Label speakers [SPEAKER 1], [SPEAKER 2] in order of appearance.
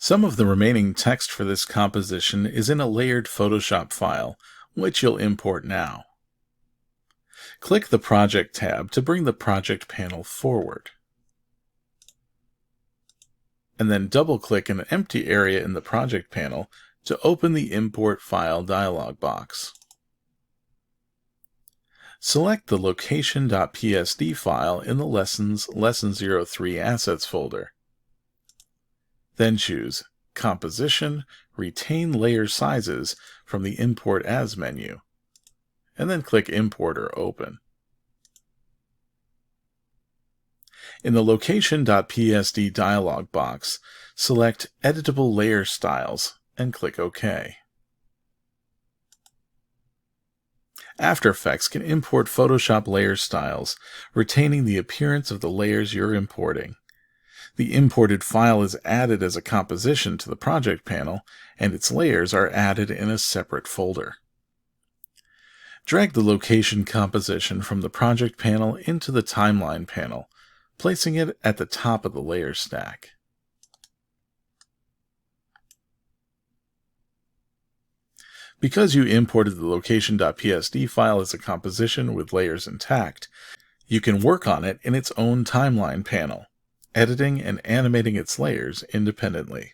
[SPEAKER 1] Some of the remaining text for this composition is in a layered Photoshop file, which you'll import now. Click the Project tab to bring the project panel forward. And then double-click an empty area in the project panel to open the Import File dialog box. Select the location.psd file in the Lessons Lesson 03 Assets folder. Then choose Composition, Retain Layer Sizes from the Import As menu, and then click Import or Open. In the Location.psd dialog box, select Editable Layer Styles and click OK. After Effects can import Photoshop layer styles, retaining the appearance of the layers you're importing. The imported file is added as a composition to the project panel, and its layers are added in a separate folder. Drag the location composition from the project panel into the timeline panel, placing it at the top of the layer stack. Because you imported the location.psd file as a composition with layers intact, you can work on it in its own timeline panel, editing and animating its layers independently.